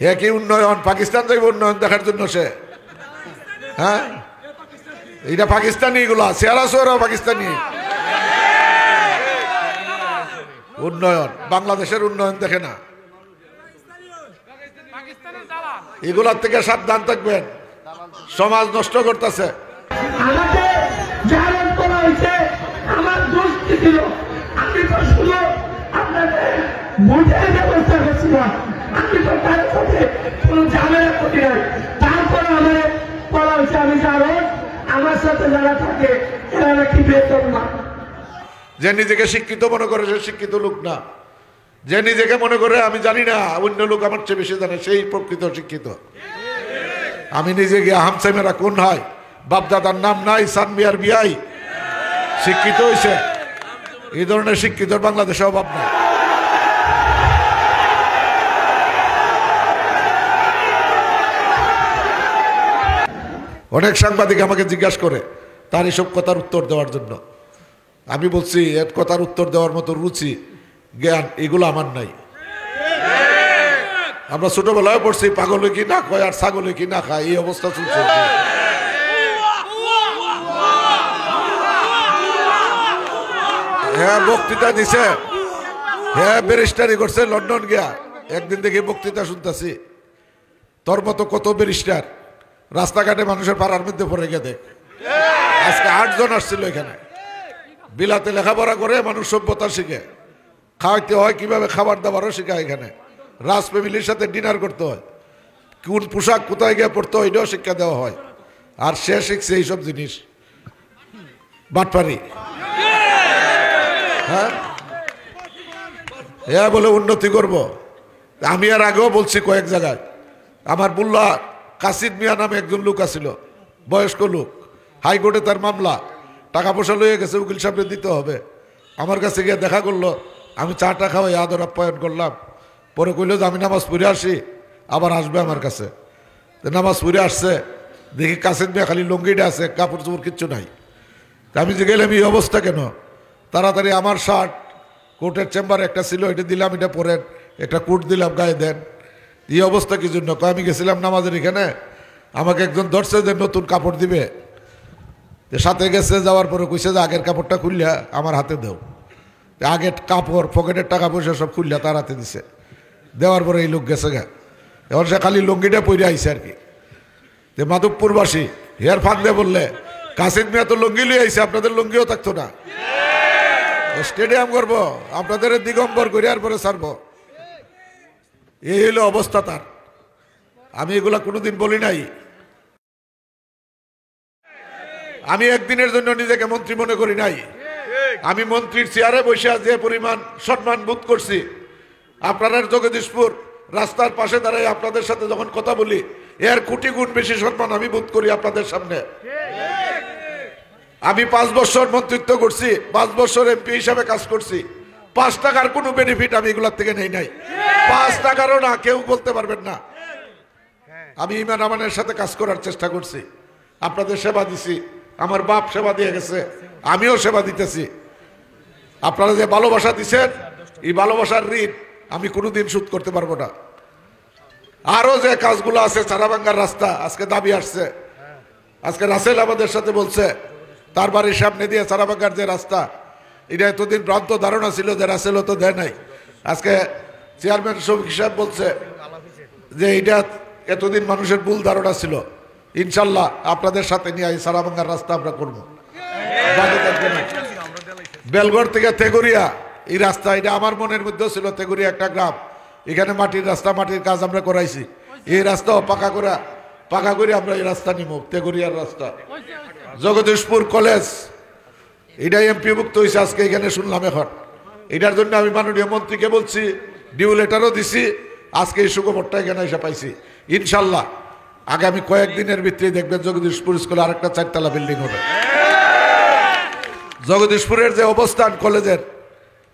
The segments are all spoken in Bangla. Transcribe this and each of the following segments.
হে কি উন্নয়ন? পাকিস্তান যাইব উন্নয়ন দেখার জন্য সে? হ্যাঁ, এটা পাকিস্তানি, এগুলা চেহারা সোয়ারাও পাকিস্তানি। উন্নয়ন, বাংলাদেশের উন্নয়ন দেখে না। এগুলার থেকে সাবধান থাকবেন, সমাজ নষ্ট করতেছে। আমার দোষ ছিল, আমি তো শুধু আপনাদের ভোটের ব্যবস্থা করছিলাম, আমি তো তার সাথে কোনো ঝামেলা করি নাই। তারপরে আমার বলা হয়েছে আমি যাবো, আমার সাথে যারা থাকে এরা নাকি বেতন না। যে নিজেকে শিক্ষিত মনে করে সে শিক্ষিত লোক না, যে নিজেকে মনে করে আমি জানি না অন্য লোক আমার চেয়ে বেশি জানে, সেই প্রকৃত শিক্ষিত। আমি নিজে গিয়ে হামসাইমেরা কোন হয়, বাপদাদার নাম নাই, সানমিয়ার বিয়াই শিক্ষিত হয়েছে। এই ধরনের শিক্ষিত বাংলাদেশে অভাব নাই। অনেক সাংবাদিক আমাকে জিজ্ঞাসা করে তার এসব কথার উত্তর দেওয়ার জন্য। আমি বলছি এর কথার উত্তর দেওয়ার মতো রুচি, জ্ঞান এগুলো আমার নাই। আমরা ছোটবেলায় পড়ছি পাগলে কি না কয় আর ছাগলে কি না খায়, এই অবস্থা চলছে। হ্যাঁ, বক্তৃতা দিছে, হ্যাঁ ব্যারিস্টারি করছে লন্ডন গিয়া। একদিন দেখি বক্তৃতা শুনতেছি, তোর মতো কত ব্যারিস্টার রাস্তাঘাটে মানুষের পাড়ার মধ্যে পড়ে গিয়ে দেখ। আজকে 8 জন আসছিল এখানে, বিলাতে লেখাপড়া করে মানুষ সভ্যতা শিখে, খাওয়াইতে হয় কিভাবে, খাবার দাবারও শিখায় এখানে, রাজ ফ্যামিলির সাথে ডিনার করতে হয়, কোন পোশাক কোথায় গিয়ে পড়তে হয় এটাও শিক্ষা দেওয়া হয়। আর সে শিখছে এইসব জিনিস, বাটপারি। হ্যাঁ, হ্যাঁ বলে উন্নতি করব। আমি আর আগেও বলছি কয়েক জায়গায়, আমার বুল্লা কাসিদ মিয়া নামে একজন লোক আছিল, বয়স্ক লোক, হাইকোর্টে তার মামলা, টাকা পয়সা লইয়ে গেছে, উকিল সাহেব দিতে হবে। আমার কাছে গিয়ে দেখা করলো, আমি চাটা খাওয়াই আদর আপ্যায়ন করলাম। পরে কইল যে আমি নামাজ পড়ে আসি, আবার আসবে আমার কাছে। নামাজ পড়ে আসছে, দেখি কাসিদ মিয়া খালি লুঙ্গিটা আছে, কাপড় চোপড় কিচ্ছু নাই। আমি যে গেলাম এই অবস্থা কেন, তাড়াতাড়ি আমার শার্ট কোর্টের চেম্বারে একটা ছিল, এটা দিলাম, এটা পরেন, একটা কোট দিলাম, গায়ে দেন। এই অবস্থা কি জন্য? আমি গেছিলাম নামাজের এখানে, আমাকে একজন ধরছে যে নতুন কাপড় দিবে, সাথে গেছে, যাওয়ার পরে কইছে যে আগের কাপড়টা খুললিয়া আমার হাতে দেও। আগের কাপড়, পকেটের টাকা পয়সা সব খুললিয়া তার হাতে দিছে। দেওয়ার পরে এই লোক গেছে গা, এখন সে খালি লুঙ্গিটা পরে আইছে আর কি। যে মাধবপুরবাসী হেয়ার ফাঁদে বললে, কাসিদ মিয়া তো লুঙ্গি লিয়ে আইছে, আপনাদের লুঙ্গিও থাকতো না, স্টেডিয়াম করবো, আপনাদের দিগম্বর করিয়ার পরে ছাড়বো। এই হলো অবস্থা তার। আমি এগুলা কোনোদিন বলি নাই। আমি একদিনের জন্য নিজেকে মন্ত্রী মনে করি নাই। আমি মন্ত্রীর চেয়ারে বসে যে পরিমাণ সম্মান বোধ করছি, আপনারা জগদীশপুর রাস্তার পাশে দাঁড়াই আপনাদের সাথে যখন কথা বলি, এর কোটি গুণ বেশি সম্মান আমি বোধ করি আপনাদের সামনে। আমি 5 বছর মন্ত্রিত্ব করছি, 5 বছর এমপি হিসাবে কাজ করছি। 5 টাকার কোনো বেনিফিট আমি এগুলার থেকে নেই নাই, 5 টাকারও না, কেউ বলতে পারবেন না। আমি ইমান আমানের সাথে কাজ করার চেষ্টা করছি, আপনাদের সেবা দিছি, আমার বাপ সেবা দিয়ে গেছে, আমিও সেবা দিতেছি। আপনারা যে ভালোবাসা দিচ্ছেন, এই ভালোবাসার ঋণ আমি কোনোদিন শোধ করতে পারবো না। আরো যে কাজগুলো আছে, চারাবাঙ্গার রাস্তা আজকে দাবি আসছে, আজকে রাসেল আমাদের সাথে বলছে তার বাড়ির সামনে দিয়ে চারাবাঙ্গার যে রাস্তা, এটা এতদিন ভ্রান্ত ধারণা ছিল যে রাসেলও তো দেয় নাই। আজকে চেয়ারম্যান শফিক সাহেব বলছে যে এটা এতদিন মানুষের ভুল ধারণা ছিল। ইনশাল্লাহ আপনাদের সাথে নিয়ে এই চারাবাঙ্গার রাস্তা আমরা করবো। বেলগড় থেকে তেগুরিয়া এই রাস্তা, এটা আমার মনের মধ্যেও ছিল, তেগুরিয়া একটা গ্রাম, এখানে মাটির রাস্তা, মাটির কাজ আমরা করাইছি। এই রাস্তাও পাকা করে আমরা এই রাস্তা নিব, তেগুরিয়ার রাস্তা। জগদীশপুর কলেজ এটা এমপি মুক্ত হয়েছে আজকে, এখানে শুনলাম এখন। এটার জন্য আমি মাননীয় মন্ত্রীকে বলছি, ডিউ লেটারও দিছি, আজকে এই সুখবরটা এখানে এসে পাইছি। ইনশাল্লাহ আগামী কয়েকদিনের ভিতরে দেখবেন জগদীশপুর স্কুলে আরেকটা 4 তলা বিল্ডিং হবে। জগদীশপুরের যে অবস্থান কলেজের,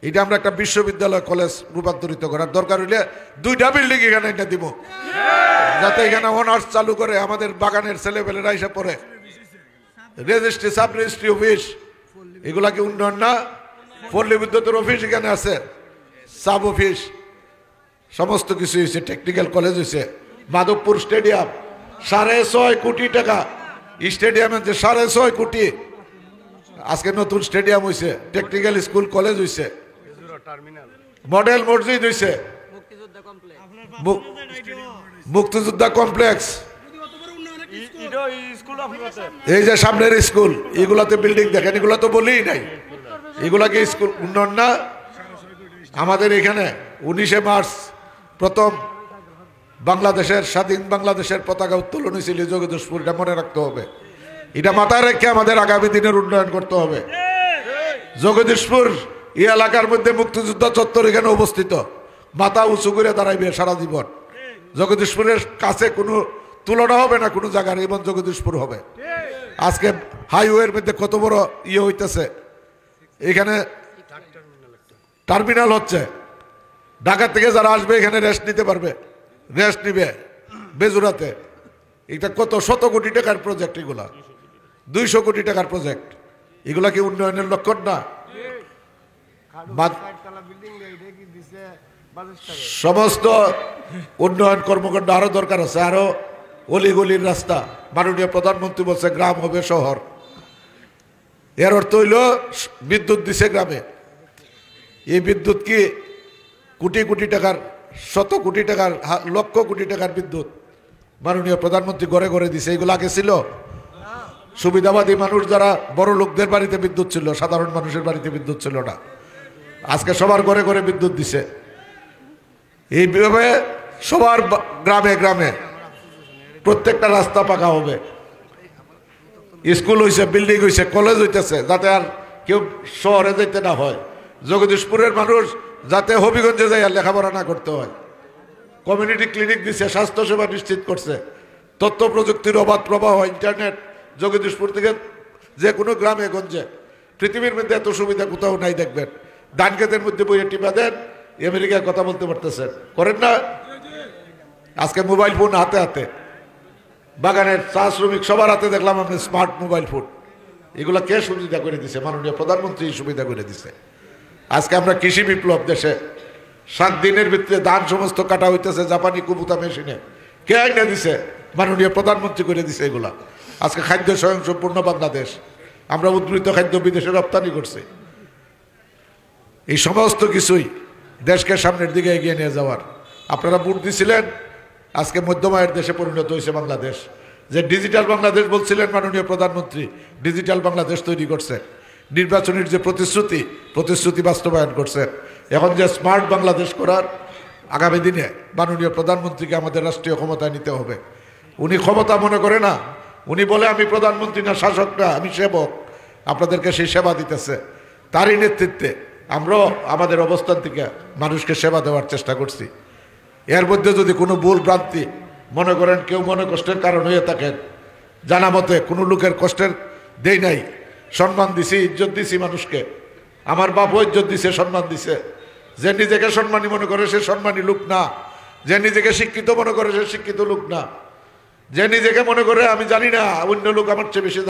এটা আমরা একটা বিশ্ববিদ্যালয় কলেজ রূপান্তরিত করার দরকার হইলে 2টা বিল্ডিং এখানে এটা দিব, যাতে এখানে অনার্স চালু করে আমাদের বাগানের ছেলেপেলেরা এসে পড়ে। রেজিস্ট্রি, সাব রেজিস্ট্রি অফিস, এগুলা কি উন্নয়ন না? পল্লী বিদ্যুতের অফিস এখানে আছে, সাব অফিস, সমস্ত কিছু হয়েছে, টেকনিক্যাল কলেজ হয়েছে, মাধবপুর স্টেডিয়াম 6.5 কোটি টাকা, স্টেডিয়ামের যে 6.5 কোটি, আজকে নতুন স্টেডিয়াম হয়েছে, টেকনিক্যাল স্কুল কলেজ হয়েছে, মডেল মসজিদ হয়েছে, মুক্তিযোদ্ধা কমপ্লেক্স, এই যে সামনের স্কুল, এগুলাতে বিল্ডিং দেখেন, এগুলা তো বলেই নাই, এগুলা কি স্কুল উন্নয়ন না? আমাদের এখানে 19শে মার্চ প্রথম বাংলাদেশের স্বাধীন বাংলাদেশের পতাকা উত্তোলন হয়েছিল জগদীশপুর, এটা মনে রাখতে হবে। এটা মাথায় রেখে আমাদের আগামী দিনের উন্নয়ন করতে হবে। জগদীশপুর এই এলাকার মধ্যে মুক্তিযোদ্ধা চত্বর এখানে অবস্থিত, মাথা উঁচু করে দাঁড়াইবে সারা জীবন। জগদীশপুরের কাছে কোনো তুলনা হবে না কোনো জায়গার, এবং জগদীশপুর হবে। আজকে হাইওয়ের মধ্যে কত বড় ইয়ে হইতেছে, এখানে টার্মিনাল হচ্ছে, ঢাকা থেকে যারা আসবে এখানে রেস্ট নিতে পারবে, রেস্ট নিবে বেজুরাতে। এটা কত শত কোটি টাকার প্রজেক্ট, এগুলা 200 কোটি টাকার প্রজেক্ট, এগুলা কি উন্নয়নের লক্ষণ না? সমস্ত উন্নয়ন কর্মকাণ্ড আরো দরকার আছে, আরো অলিগলির রাস্তা। মাননীয় প্রধানমন্ত্রী বলছে গ্রাম হবে শহর, এর অর্থ হইল বিদ্যুৎ দিছে গ্রামে। এই বিদ্যুৎ কি কোটি কোটি টাকার, শত কোটি টাকার, লক্ষ কোটি টাকার বিদ্যুৎ মাননীয় প্রধানমন্ত্রী ঘরে ঘরে দিছে। এগুলো আগে ছিল সুবিধাবাদী মানুষ যারা বড় লোকদের বাড়িতে বিদ্যুৎ ছিল, সাধারণ মানুষের বাড়িতে বিদ্যুৎ ছিল না। আজকে সবার ঘরে ঘরে বিদ্যুৎ দিছে। এইভাবে সবার গ্রামে গ্রামে প্রত্যেকটা রাস্তা পাকা হবে, স্কুল হয়েছে, বিল্ডিং হয়েছে, কলেজ হইতেছে, যাতে আর কেউ শহরে যেতে না হয়। জগদীশপুরের মানুষ যাতে হবিগঞ্জে যাই আর লেখাপড়া না করতে হয়। কমিউনিটি ক্লিনিক দিচ্ছে, স্বাস্থ্যসেবা নিশ্চিত করছে, তথ্য প্রযুক্তির অবাধ প্রবাহ, ইন্টারনেট জগদীশপুর থেকে যে কোনো গ্রামে গঞ্জে। পৃথিবীর মধ্যে এত সুবিধা কোথাও নাই দেখবেন। ধান খেতের মধ্যে বইয়ে টিপা দেন, আমেরিকায় কথা বলতে পারতেছেন, করেন না? আজকে মোবাইল ফোন হাতে হাতে, বাগানের চা শ্রমিক সবার হাতে দেখলাম আপনি স্মার্ট মোবাইল ফোন। এগুলা কে সুবিধা করে দিছে? মাননীয় প্রধানমন্ত্রী সুবিধা করে দিছে। আজকে আমরা কৃষি বিপ্লব, দেশে 7 দিনের ভিতরে ধান সমস্ত কাটা হইতেছে জাপানি কুবুতা মেশিনে। কে আইনা দিছে? মাননীয় প্রধানমন্ত্রী করে দিছে এগুলা। আজকে খাদ্য স্বয়ংসম্পূর্ণ বাংলাদেশ, আমরা উদ্বৃত্ত খাদ্য বিদেশে রপ্তানি করছি। এই সমস্ত কিছুই দেশকে সামনের দিকে এগিয়ে নিয়ে যাওয়ার। আপনারা ভোট দিছিলেন, আজকে মধ্যমায়ের দেশে পরিণত হয়েছে বাংলাদেশ। যে ডিজিটাল বাংলাদেশ বলছিলেন মাননীয় প্রধানমন্ত্রী, ডিজিটাল বাংলাদেশ তৈরি করছে। নির্বাচনের যে প্রতিশ্রুতি বাস্তবায়ন করছে। এখন যে স্মার্ট বাংলাদেশ করার, আগামী দিনে মাননীয় প্রধানমন্ত্রীকে আমাদের রাষ্ট্রীয় ক্ষমতায় নিতে হবে। উনি ক্ষমতা মনে করে না, উনি বলে আমি প্রধানমন্ত্রী না, শাসক না, আমি সেবক, আপনাদেরকে সেই সেবা দিতেছে। তারই নেতৃত্বে আমরাও আমাদের অবস্থান থেকে মানুষকে সেবা দেওয়ার চেষ্টা করছি। এর মধ্যে যদি কোনো ভুল ভ্রান্তি মনে করেন, কেউ মনে কষ্টের কারণ হয়ে থাকেন, জানা মতে কোনো লোকের কষ্টের দেই নাই, সম্মান দিছি, ইজ্জত দিছি মানুষকে। আমার বাপও ইজ্জত দিছে, সম্মান দিছে। যে নিজেকে সম্মানী মনে করে সে সম্মানী লোক না, যে নিজেকে শিক্ষিত মনে করে সে শিক্ষিত লোক না, যে নিজেকে মনে করে আমি জানি না, অন্য লোক আমার চেয়ে বেশি